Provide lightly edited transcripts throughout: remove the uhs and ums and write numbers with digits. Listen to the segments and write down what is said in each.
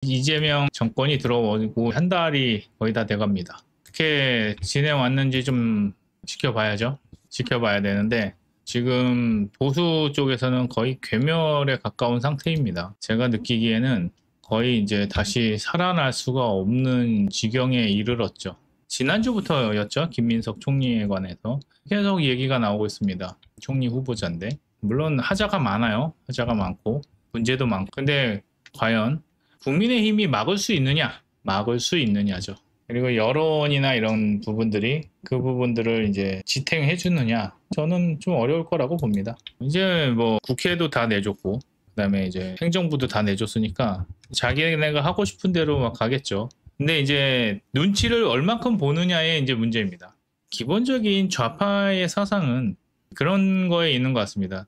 이재명 정권이 들어오고 한 달이 거의 다 돼갑니다. 어떻게 지내왔는지 좀 지켜봐야죠. 지켜봐야 되는데 지금 보수 쪽에서는 거의 괴멸에 가까운 상태입니다. 제가 느끼기에는 거의 이제 다시 살아날 수가 없는 지경에 이르렀죠. 지난주부터였죠. 김민석 총리에 관해서 계속 얘기가 나오고 있습니다. 총리 후보자인데 물론 하자가 많아요. 하자가 많고 문제도 많고 근데 과연 국민의힘이 막을 수 있느냐? 막을 수 있느냐죠. 그리고 여론이나 이런 부분들이 그 부분들을 이제 지탱해 주느냐? 저는 좀 어려울 거라고 봅니다. 이제 뭐 국회도 다 내줬고 그다음에 이제 행정부도 다 내줬으니까 자기네가 하고 싶은 대로 막 가겠죠. 근데 이제 눈치를 얼만큼 보느냐의 이제 문제입니다. 기본적인 좌파의 사상은 그런 거에 있는 것 같습니다.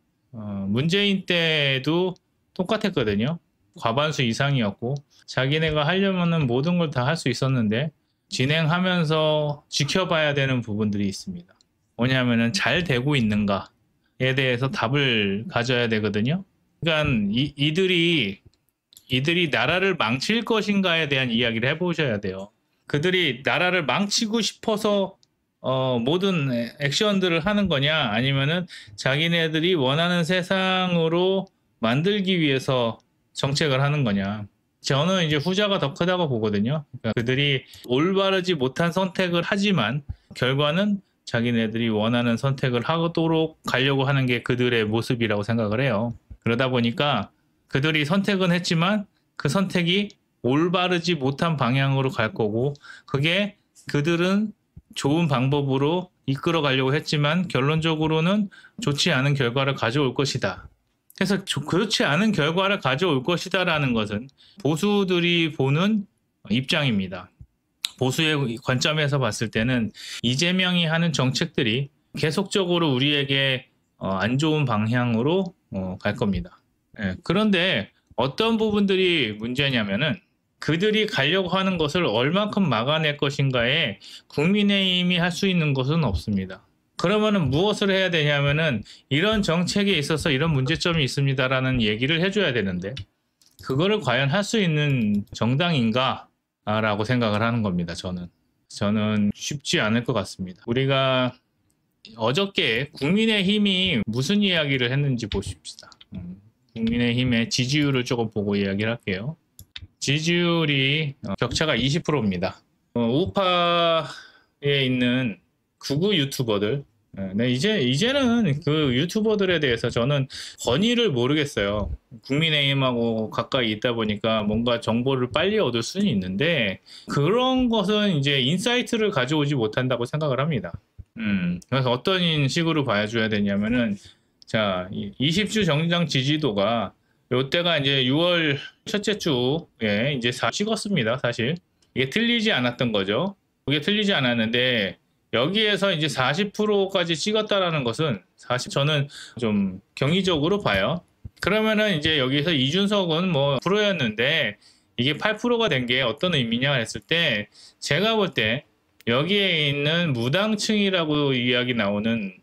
문재인 때도 똑같았거든요. 과반수 이상이었고 자기네가 하려면은 모든 걸 다 할 수 있었는데 진행하면서 지켜봐야 되는 부분들이 있습니다. 뭐냐면은 잘 되고 있는가에 대해서 답을 가져야 되거든요. 그러니까 이들이 나라를 망칠 것인가에 대한 이야기를 해보셔야 돼요. 그들이 나라를 망치고 싶어서 모든 액션들을 하는 거냐 아니면은 자기네들이 원하는 세상으로 만들기 위해서 정책을 하는 거냐. 저는 이제 후자가 더 크다고 보거든요. 그러니까 그들이 올바르지 못한 선택을 하지만 결과는 자기네들이 원하는 선택을 하도록 가려고 하는 게 그들의 모습이라고 생각을 해요. 그러다 보니까 그들이 선택은 했지만 그 선택이 올바르지 못한 방향으로 갈 거고 그게 그들은 좋은 방법으로 이끌어 가려고 했지만 결론적으로는 좋지 않은 결과를 가져올 것이다. 그래서 그렇지 않은 결과를 가져올 것이다라는 것은 보수들이 보는 입장입니다. 보수의 관점에서 봤을 때는 이재명이 하는 정책들이 계속적으로 우리에게 안 좋은 방향으로 갈 겁니다. 그런데 어떤 부분들이 문제냐면은 그들이 가려고 하는 것을 얼만큼 막아낼 것인가에 국민의힘이 할 수 있는 것은 없습니다. 그러면은 무엇을 해야 되냐면은 이런 정책에 있어서 이런 문제점이 있습니다라는 얘기를 해줘야 되는데 그거를 과연 할 수 있는 정당인가라고 생각을 하는 겁니다. 저는 쉽지 않을 것 같습니다. 우리가 어저께 국민의힘이 무슨 이야기를 했는지 보십시다. 국민의힘의 지지율을 조금 보고 이야기를 할게요. 지지율이 격차가 20%입니다. 우파에 있는 극우 유튜버들, 네, 이제는 그 유튜버들에 대해서 저는 권위를 모르겠어요. 국민의힘하고 가까이 있다 보니까 뭔가 정보를 빨리 얻을 수는 있는데 그런 것은 이제 인사이트를 가져오지 못한다고 생각을 합니다. 그래서 어떤 식으로 봐줘야 되냐면은 자, 20주 정당 지지도가 요때가 이제 6월 첫째 주에 이제 찍었습니다. 사실 이게 틀리지 않았던 거죠. 그게 틀리지 않았는데 여기에서 이제 40%까지 찍었다라는 것은 사실 저는 좀 경이적으로 봐요. 그러면은 이제 여기서 이준석은 뭐 프로였는데 이게 8%가 된 게 어떤 의미냐 했을 때 제가 볼 때 여기에 있는 무당층이라고 이야기 나오는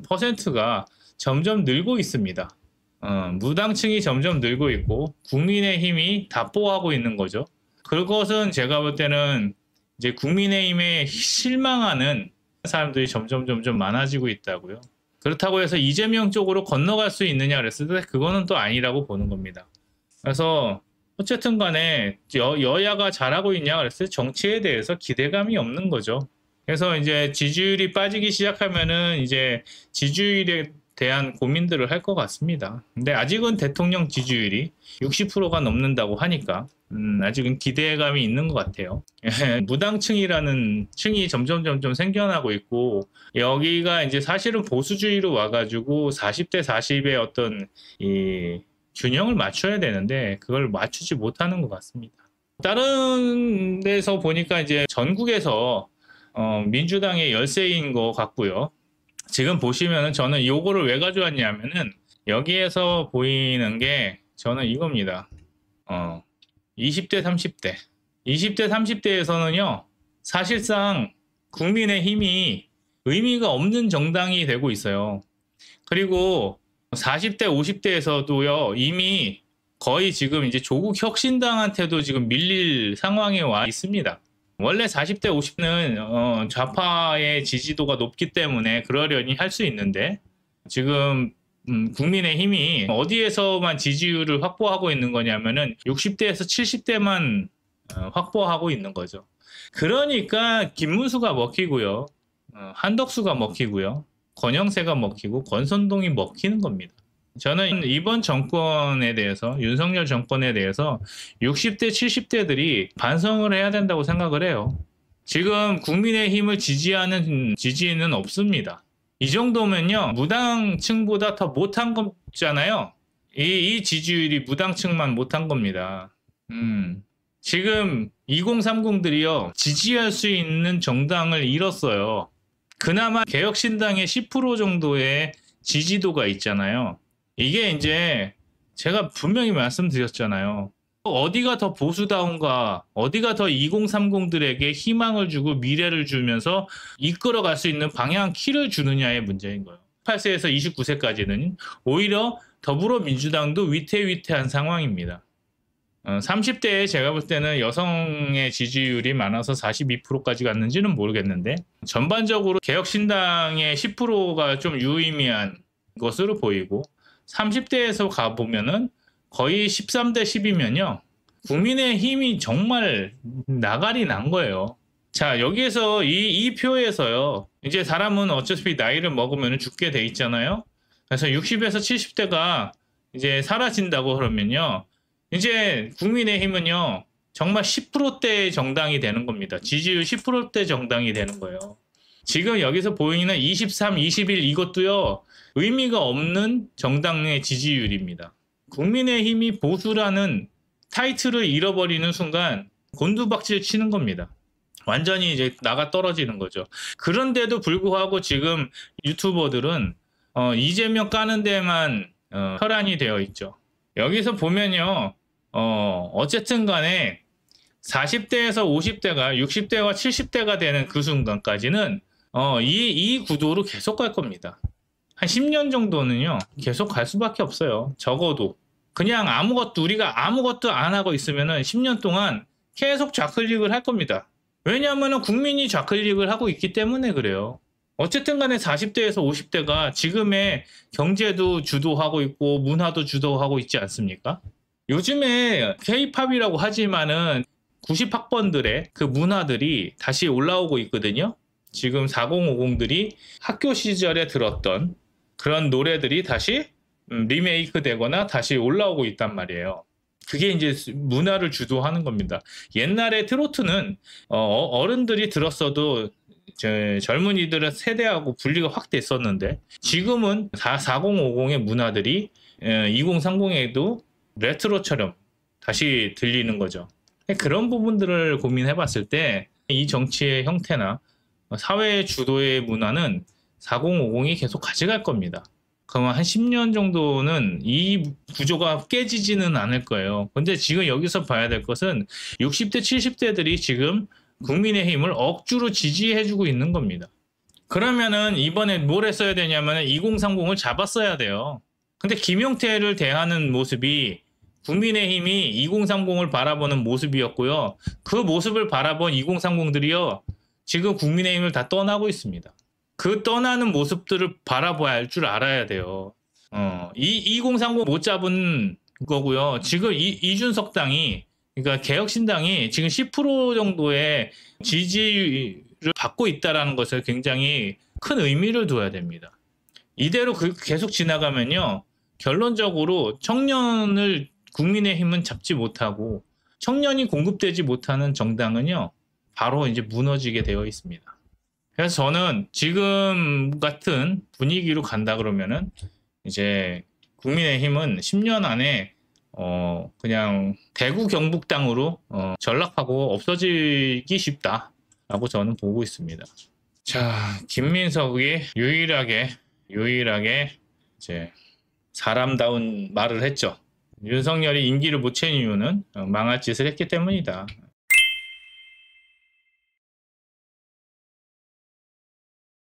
퍼센트가 점점 늘고 있습니다. 무당층이 점점 늘고 있고 국민의힘이 답보하고 있는 거죠. 그것은 제가 볼 때는 이제 국민의힘에 실망하는 사람들이 점점 많아지고 있다고요. 그렇다고 해서 이재명 쪽으로 건너갈 수 있느냐 그랬을 때 그거는 또 아니라고 보는 겁니다. 그래서 어쨌든 간에 여야가 잘하고 있냐 그랬을 때 정치에 대해서 기대감이 없는 거죠. 그래서 이제 지지율이 빠지기 시작하면은 이제 지지율에 대한 고민들을 할 것 같습니다. 근데 아직은 대통령 지지율이 60%가 넘는다고 하니까 아직은 기대감이 있는 것 같아요. 무당층이라는 층이 점점 생겨나고 있고 여기가 이제 사실은 보수주의로 와가지고 40대 40의 어떤 이 균형을 맞춰야 되는데 그걸 맞추지 못하는 것 같습니다. 다른 데서 보니까 이제 전국에서 민주당의 열세인 것 같고요. 지금 보시면은 저는 요거를 왜 가져왔냐면은 여기에서 보이는 게 저는 이겁니다. 20대 30대 20대 30대에서는요 사실상 국민의힘이 의미가 없는 정당이 되고 있어요. 그리고 40대 50대에서도요 이미 거의 지금 이제 조국 혁신당한테도 지금 밀릴 상황에 와 있습니다. 원래 40대 50는 좌파의 지지도가 높기 때문에 그러려니 할 수 있는데 지금 국민의힘이 어디에서만 지지율을 확보하고 있는 거냐면은 60대에서 70대만 확보하고 있는 거죠. 그러니까 김문수가 먹히고요. 한덕수가 먹히고요. 권영세가 먹히고 권선동이 먹히는 겁니다. 저는 이번 정권에 대해서, 윤석열 정권에 대해서 60대, 70대들이 반성을 해야 된다고 생각을 해요. 지금 국민의힘을 지지하는 지지인은 없습니다. 이 정도면요, 무당층보다 더 못한 거잖아요. 이 지지율이 무당층만 못한 겁니다. 지금 2030들이요, 지지할 수 있는 정당을 잃었어요. 그나마 개혁신당의 10% 정도의 지지도가 있잖아요. 이게 이제 제가 분명히 말씀드렸잖아요. 어디가 더 보수다운가, 어디가 더 2030들에게 희망을 주고 미래를 주면서 이끌어갈 수 있는 방향 키를 주느냐의 문제인 거예요. 18세에서 29세까지는 오히려 더불어민주당도 위태위태한 상황입니다. 30대에 제가 볼 때는 여성의 지지율이 많아서 42%까지 갔는지는 모르겠는데 전반적으로 개혁신당의 10%가 좀 유의미한 것으로 보이고 30대에서 가보면은 거의 13대 10이면요. 국민의힘이 정말 나가리 난 거예요. 자, 여기에서 이 표에서요. 이제 사람은 어차피 나이를 먹으면 죽게 돼 있잖아요. 그래서 60에서 70대가 이제 사라진다고 그러면요. 이제 국민의힘은요. 정말 10%대의 정당이 되는 겁니다. 지지율 10%대 정당이 되는 거예요. 지금 여기서 보이는 23, 21 이것도요. 의미가 없는 정당의 지지율입니다. 국민의힘이 보수라는 타이틀을 잃어버리는 순간 곤두박질 치는 겁니다. 완전히 이제 나가 떨어지는 거죠. 그런데도 불구하고 지금 유튜버들은 이재명 까는 데만 혈안이 되어 있죠. 여기서 보면요. 어쨌든 간에 40대에서 50대가 60대와 70대가 되는 그 순간까지는 이 구도로 계속 갈 겁니다. 한 10년 정도는요, 계속 갈 수밖에 없어요. 적어도. 그냥 우리가 아무것도 안 하고 있으면은 10년 동안 계속 좌클릭을 할 겁니다. 왜냐하면 국민이 좌클릭을 하고 있기 때문에 그래요. 어쨌든 간에 40대에서 50대가 지금의 경제도 주도하고 있고 문화도 주도하고 있지 않습니까? 요즘에 K-팝이라고 하지만은 90학번들의 그 문화들이 다시 올라오고 있거든요. 지금 4050들이 학교 시절에 들었던 그런 노래들이 다시 리메이크 되거나 다시 올라오고 있단 말이에요. 그게 이제 문화를 주도하는 겁니다. 옛날에 트로트는 어른들이 들었어도 젊은이들은 세대하고 분리가 확 됐었는데 지금은 4050의 문화들이 2030에도 레트로처럼 다시 들리는 거죠. 그런 부분들을 고민해 봤을 때 이 정치의 형태나 사회 주도의 문화는 4050이 계속 가져갈 겁니다. 그러면 한 10년 정도는 이 구조가 깨지지는 않을 거예요. 근데 지금 여기서 봐야 될 것은 60대, 70대들이 지금 국민의힘을 억지로 지지해주고 있는 겁니다. 그러면은 이번에 뭘 했어야 되냐면 2030을 잡았어야 돼요. 근데 김용태를 대하는 모습이 국민의힘이 2030을 바라보는 모습이었고요. 그 모습을 바라본 2030들이요. 지금 국민의힘을 다 떠나고 있습니다. 그 떠나는 모습들을 바라봐야 할 줄 알아야 돼요. 2030 못 잡은 거고요. 지금 이준석 당이, 그러니까 개혁신당이 지금 10% 정도의 지지를 받고 있다는 것을 굉장히 큰 의미를 둬야 됩니다. 이대로 계속 지나가면요. 결론적으로 청년을 국민의힘은 잡지 못하고 청년이 공급되지 못하는 정당은요. 바로 이제 무너지게 되어 있습니다. 그래서 저는 지금 같은 분위기로 간다 그러면은 이제 국민의힘은 10년 안에 그냥 대구 경북당으로 전락하고 없어지기 쉽다라고 저는 보고 있습니다. 자, 김민석이 유일하게 이제 사람다운 말을 했죠. 윤석열이 임기를 못 채운 이유는 망할 짓을 했기 때문이다.